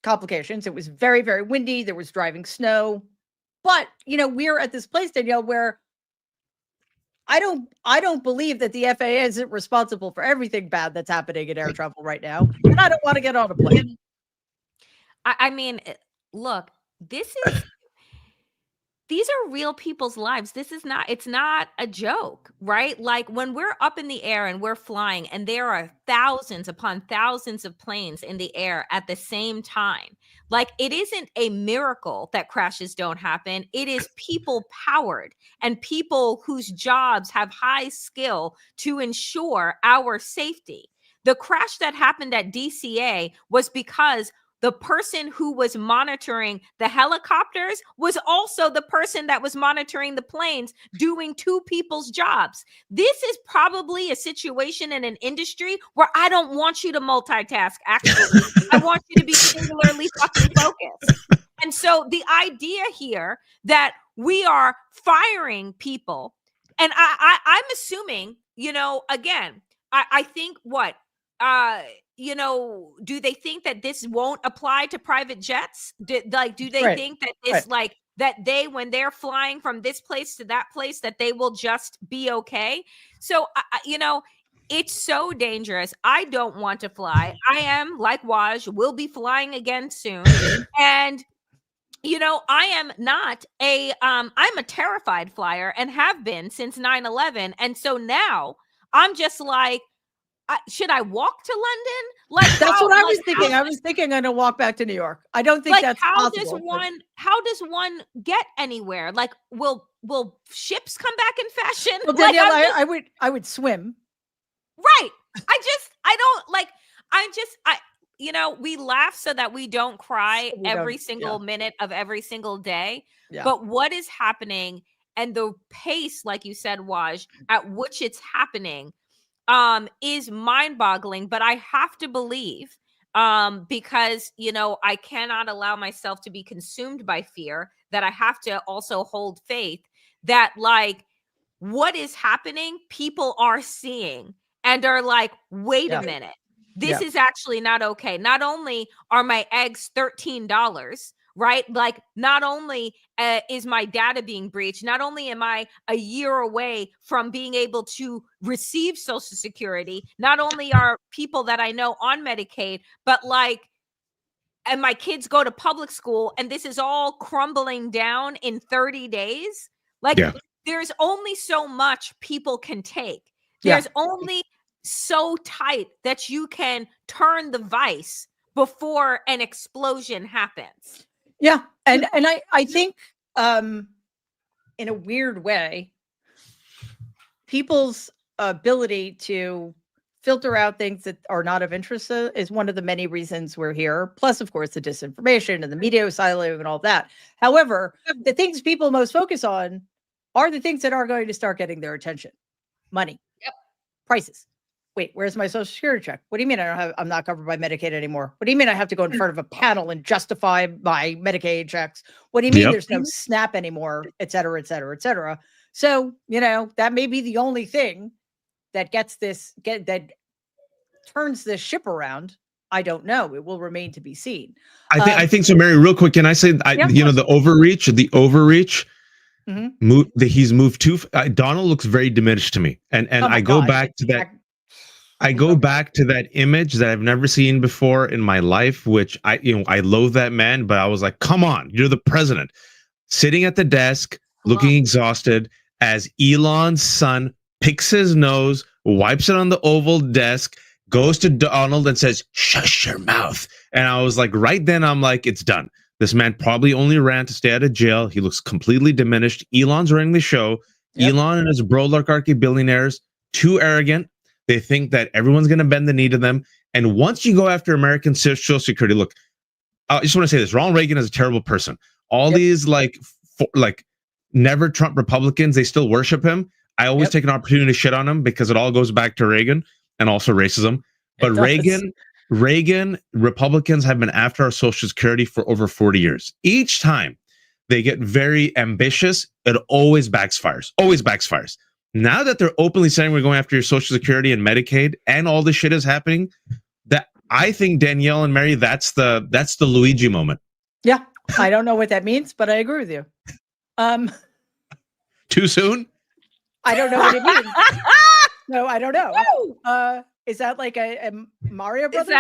complications. It was very, very windy. There was driving snow. But, we're at this place, Danielle, where I don't believe that the FAA isn't responsible for everything bad that's happening in air travel right now. And I don't want to get on a plane. I mean, look, these are real people's lives. It's not a joke, right? Like when we're up in the air and we're flying and there are thousands upon thousands of planes in the air at the same time, like it isn't a miracle that crashes don't happen. It is people powered and people whose jobs have high skill to ensure our safety. The crash that happened at DCA was because the person who was monitoring the helicopters was also the person that was monitoring the planes, doing two people's jobs. This is probably a situation in an industry where I don't want you to multitask, actually. I want you to be singularly fucking focused. And so the idea here that we are firing people, and I'm assuming, again, I think what, do they think that this won't apply to private jets? Do they think that this, that they, when they're flying from this place to that place, that they will just be okay? So, it's so dangerous. I don't want to fly. I am, like Waj, will be flying again soon. And, I am not I'm a terrified flyer and have been since 9/11. And so now I'm just like, should I walk to London? Like that's what I was thinking. I was thinking I'm gonna walk back to New York. I don't think that's possible. How does one get anywhere? Like, will ships come back in fashion? Well, Danielle, I would swim. Right. We laugh so that we don't cry every single minute of every single day. Yeah. But what is happening and the pace, like you said, Waj, at which it's happening, is mind-boggling, but I have to believe, because, I cannot allow myself to be consumed by fear, that I have to also hold faith that, like, what is happening, people are seeing and are like, wait a minute, this is actually not okay. Not only are my eggs $13, right? Like, not only is my data being breached, not only am I a year away from being able to receive Social Security, not only are people that I know on Medicaid, but and my kids go to public school, and this is all crumbling down in 30 days. There's only so much people can take. There's only so tight that you can turn the vice before an explosion happens. Yeah. And I think in a weird way, people's ability to filter out things that are not of interest is one of the many reasons we're here. Plus, of course, the disinformation and the media silo and all that. However, the things people most focus on are the things that are going to start getting their attention. Money, prices. Wait, where's my Social Security check? What do you mean I'm not covered by Medicaid anymore? What do you mean I have to go in front of a panel and justify my Medicaid checks? What do you mean there's no SNAP anymore, et cetera, et cetera, et cetera? So, that may be the only thing that that turns this ship around. I don't know. It will remain to be seen. I think so, Mary, real quick. Can I say, the overreach, he's moved too. Donald looks very diminished to me. And I go back to that. I go back to that image that I've never seen before in my life, which I loathe that man, but I was like, come on, you're the president, sitting at the desk, looking exhausted, as Elon's son picks his nose, wipes it on the Oval desk, goes to Donald and says, "Shush your mouth." And I was like, right then, I'm like, it's done. This man probably only ran to stay out of jail. He looks completely diminished. Elon's running the show. Yep. Elon and his bro-oligarchy billionaires, too arrogant. They think that everyone's going to bend the knee to them. And once you go after American Social Security, look, I just want to say this: Ronald Reagan is a terrible person. All these like never Trump Republicans, they still worship him. I always take an opportunity to shit on him because it all goes back to Reagan and also racism. But Reagan Republicans have been after our Social Security for over 40 years. Each time they get very ambitious, it always backfires. Always backfires. Now that they're openly saying we're going after your Social Security and Medicaid and all this shit is happening, that I think Danielle and Mary, that's the Luigi moment. Yeah, I don't know what that means, but I agree with you. Too soon? I don't know what it means. No, I don't know. Is that like a Mario Brothers?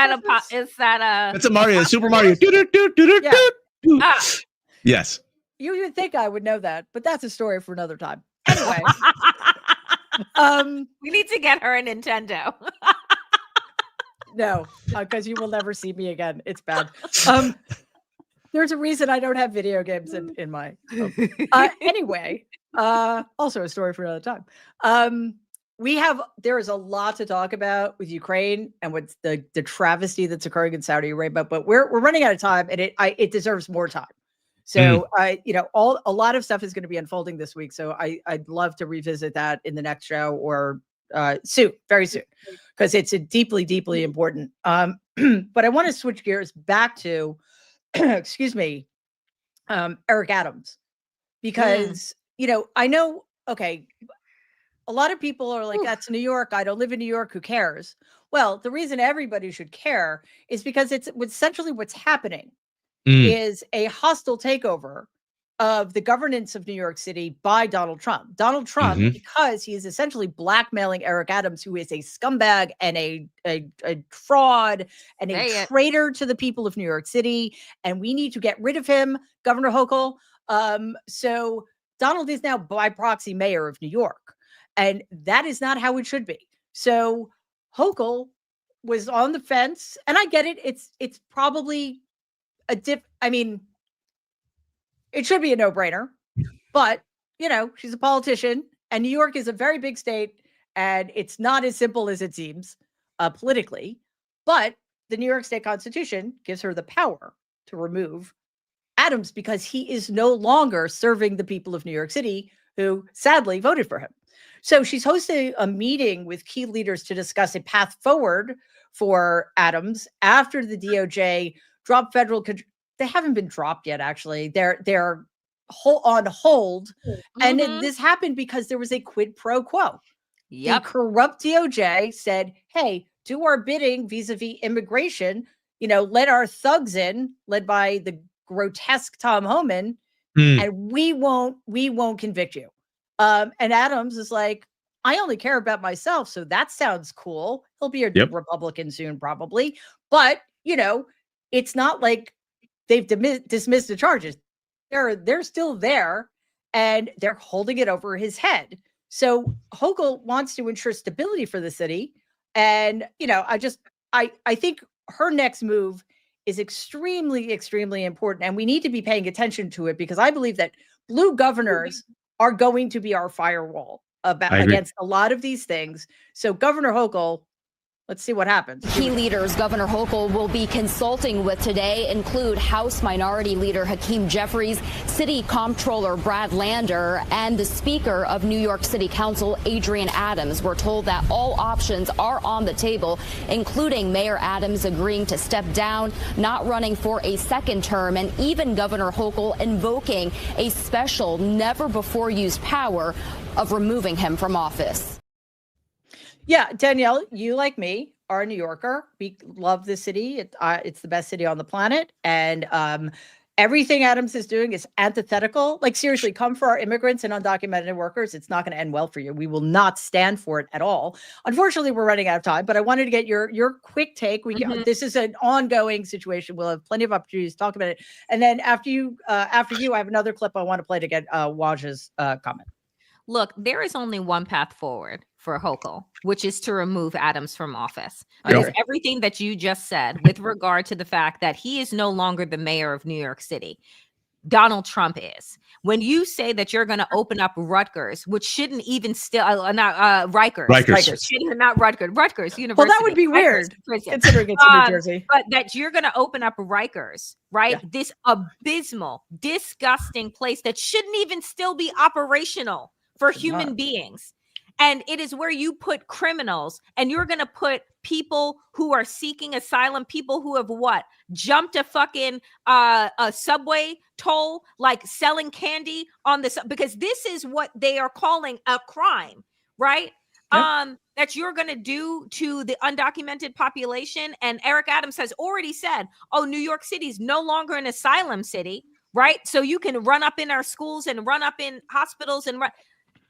It's a Mario, Super Mario. Yes. You would think I would know that, but that's a story for another time. Anyway. We need to get her a Nintendo. No, because you will never see me again. It's bad. There's a reason I don't have video games in my home. Anyway, also a story for another time. There is a lot to talk about with Ukraine and with the travesty that's occurring in Saudi Arabia, but we're running out of time, and it deserves more time. So a lot of stuff is going to be unfolding this week. So I'd love to revisit that in the next show or soon, very soon, because it's a deeply, deeply important. But I want to switch gears back to, excuse me, Eric Adams, because I know. Okay, a lot of people are like, "That's New York. I don't live in New York. Who cares?" Well, the reason everybody should care is because it's essentially what's happening. Is a hostile takeover of the governance of New York City by Donald Trump. Donald Trump, because he is essentially blackmailing Eric Adams, who is a scumbag and a fraud and a traitor to the people of New York City. And we need to get rid of him, Governor Hochul. So Donald is now by proxy mayor of New York. And that is not how it should be. So Hochul was on the fence. And I get it. It's probably it should be a no-brainer, but she's a politician, and New York is a very big state, and it's not as simple as it seems politically. But the New York State Constitution gives her the power to remove Adams because he is no longer serving the people of New York City, who sadly voted for him. So she's hosting a meeting with key leaders to discuss a path forward for Adams after the DOJ dropped federal control. They haven't been dropped yet, actually. They're on hold. And this happened because there was a quid pro quo. The corrupt DOJ said, hey, do our bidding vis-a-vis immigration, let our thugs in, led by the grotesque Tom Homan, and we won't convict you. And Adams is like, I only care about myself, so that sounds cool. He'll be a Republican soon, probably. But, it's not like they've dismissed the charges. They're still there, and they're holding it over his head. So Hochul wants to ensure stability for the city. And, I think her next move is extremely, extremely important. And we need to be paying attention to it because I believe that blue governors are going to be our firewall against a lot of these things. So Governor Hochul, let's see what happens. Key leaders Governor Hochul will be consulting with today include House Minority Leader Hakeem Jeffries, City Comptroller Brad Lander, and the Speaker of New York City Council, Adrian Adams. We're told that all options are on the table, including Mayor Adams agreeing to step down, not running for a second term, and even Governor Hochul invoking a special, never-before-used power of removing him from office. Yeah, Danielle, you like me are a New Yorker. We love the city. It's the best city on the planet. And everything Adams is doing is antithetical. Like, seriously, come for our immigrants and undocumented workers. It's not going to end well for you. We will not stand for it at all. Unfortunately, we're running out of time, but I wanted to get your quick take. This is an ongoing situation. We'll have plenty of opportunities to talk about it. And then after you, I have another clip I want to play to get Waj's comment. Look, there is only one path forward for Hochul, which is to remove Adams from office. I Because agree. everything that you just said with regard to the fact that he is no longer the mayor of New York City, Donald Trump is. When you say that you're going to open up Rutgers, which shouldn't even still not Rikers, not Rutgers University. Well, that would be Rikers weird, prison. considering it's in New Jersey. But that you're going to open up Rikers, right? Yeah. This abysmal, disgusting place that shouldn't even still be operational for human beings. And it is where you put criminals, and you're going to put people who are seeking asylum, people who have jumped a fucking a subway toll, like selling candy on this, because this is what they are calling a crime, right? Yep. That you're going to do to the undocumented population. And Eric Adams has already said, oh, New York City is no longer an asylum city, right? So you can run up in our schools and run up in hospitals and run.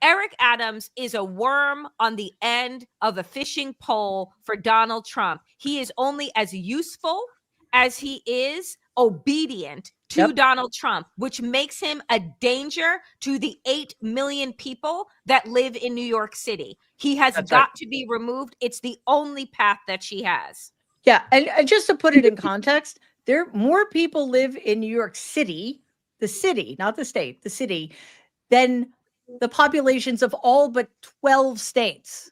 Eric Adams is a worm on the end of a fishing pole for Donald Trump. He is only as useful as he is obedient to Donald Trump, which makes him a danger to the 8 million people that live in New York City. He has got to be removed. It's the only path that she has. Yeah. And just to put it in context, more people live in New York City, the city, not the state, the city, than the populations of all but 12 states.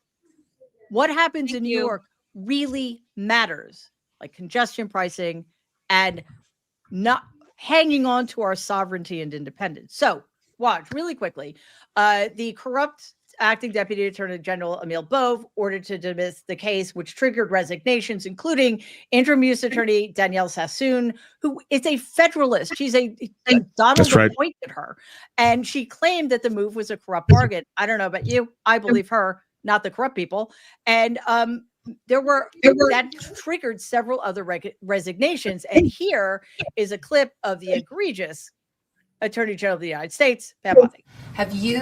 What happens in New York really matters, like congestion pricing and not hanging on to our sovereignty and independence. So watch really quickly. The corrupt acting Deputy Attorney General Emil Bove ordered to dismiss the case, which triggered resignations, including interim U.S. Attorney Danielle Sassoon, who is a federalist. She's Donald appointed her, and she claimed that the move was a corrupt bargain. I don't know about you. I believe her, not the corrupt people. And that triggered several other resignations. And here is a clip of the egregious Attorney General of the United States, Pam Bondi. Have you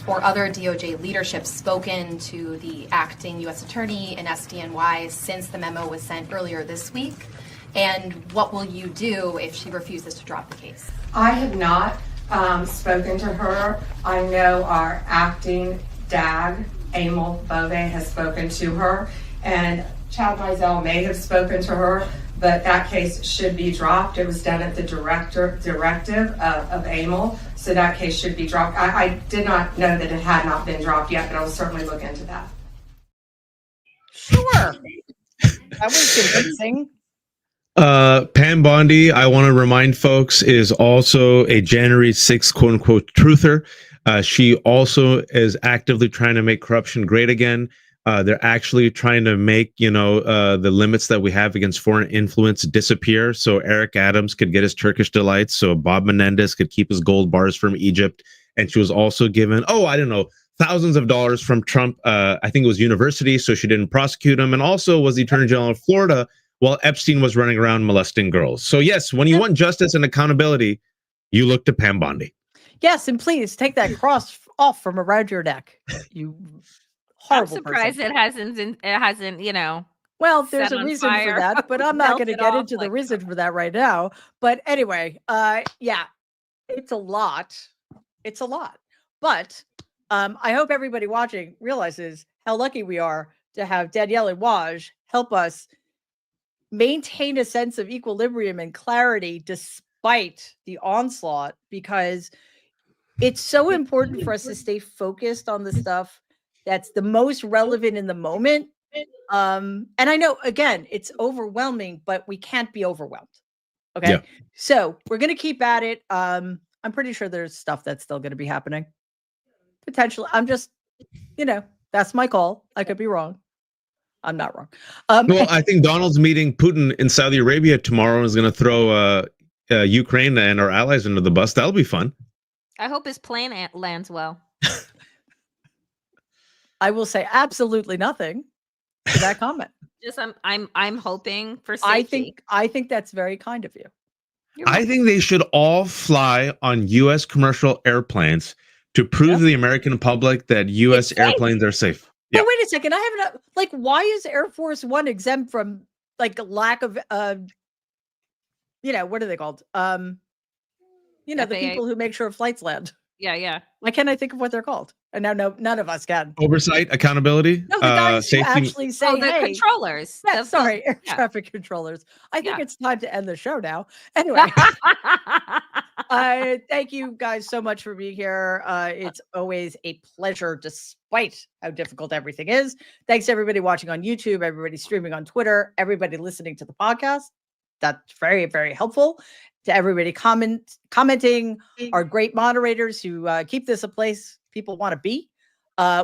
or other DOJ leadership spoken to the acting U.S. Attorney and SDNY since the memo was sent earlier this week? And what will you do if she refuses to drop the case? I have not spoken to her. I know our acting DAG, Emil Bove, has spoken to her, and Chad Mizell may have spoken to her, but that case should be dropped. It was done at the directive of Emil, so that case should be dropped. I did not know that it had not been dropped yet, but I'll certainly look into that. Sure. That was convincing. Pam Bondi, I want to remind folks, is also a January 6th quote-unquote truther. She also is actively trying to make corruption great again. They're actually trying to make, the limits that we have against foreign influence disappear. So Eric Adams could get his Turkish delights. So Bob Menendez could keep his gold bars from Egypt. And she was also given, thousands of dollars from Trump. I think it was university. So she didn't prosecute him. And also was the Attorney General of Florida while Epstein was running around molesting girls. So yes, when you want justice and accountability, you look to Pam Bondi. Yes. And please take that cross off from around your neck. You horrible I'm surprised person. it hasn't, Well, there's a reason for that, but I'm not going to get into the reason for that right now. But anyway, yeah, it's a lot. It's a lot. But I hope everybody watching realizes how lucky we are to have Danielle and Waj help us maintain a sense of equilibrium and clarity despite the onslaught, because it's so important for us to stay focused on the stuff that's the most relevant in the moment. And I know, again, it's overwhelming, but we can't be overwhelmed. Okay. Yeah. So we're going to keep at it. I'm pretty sure there's stuff that's still going to be happening. Potentially. I'm just, that's my call. I could be wrong. I'm not wrong. Well, I think Donald's meeting Putin in Saudi Arabia tomorrow is going to throw Ukraine and our allies into the bus. That'll be fun. I hope his plane lands well. I will say absolutely nothing to that comment. Just I'm hoping for safety. I think that's very kind of you. I think they should all fly on U.S. commercial airplanes to prove to the American public that U.S. airplanes are safe. But wait a second, I haven't why is Air Force One exempt from lack of what are they called? The people who make sure flights land. Yeah. Why can't I think of what they're called? And now none of us can. Oversight, accountability, No, the guys who safety. actually say, Oh, the hey, controllers. yeah, The sorry, air yeah. traffic controllers. I think Yeah. it's time to end the show now. Anyway, I thank you guys so much for being here. It's always a pleasure, despite how difficult everything is. Thanks to everybody watching on YouTube, everybody streaming on Twitter, everybody listening to the podcast. That's very, very helpful. To everybody commenting, our great moderators who keep this a place people want to be.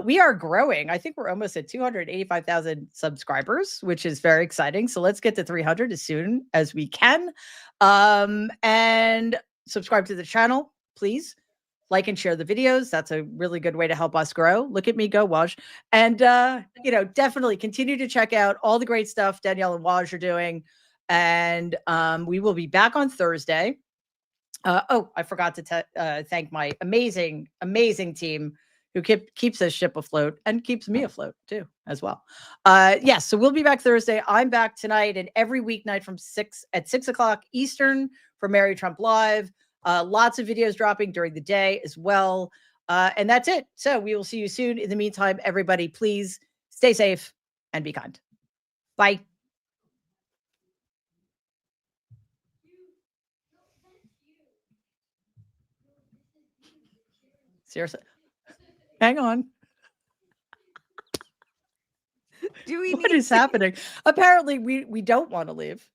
We are growing. I think we're almost at 285,000 subscribers, which is very exciting. So let's get to 300 as soon as we can. And subscribe to the channel, please. Like and share the videos. That's a really good way to help us grow. Look at me go, Waj. And, definitely continue to check out all the great stuff Danielle and Waj are doing. And we will be back on Thursday. I forgot to thank my amazing, amazing team who keeps this ship afloat and keeps me afloat too, as well. Yes, so we'll be back Thursday. I'm back tonight and every weeknight from 6 o'clock Eastern for Mary Trump Live. Lots of videos dropping during the day as well. And that's it. So we will see you soon. In the meantime, everybody, please stay safe and be kind. Bye. Seriously. Hang on. Do we What need is happening? Apparently, we don't want to leave.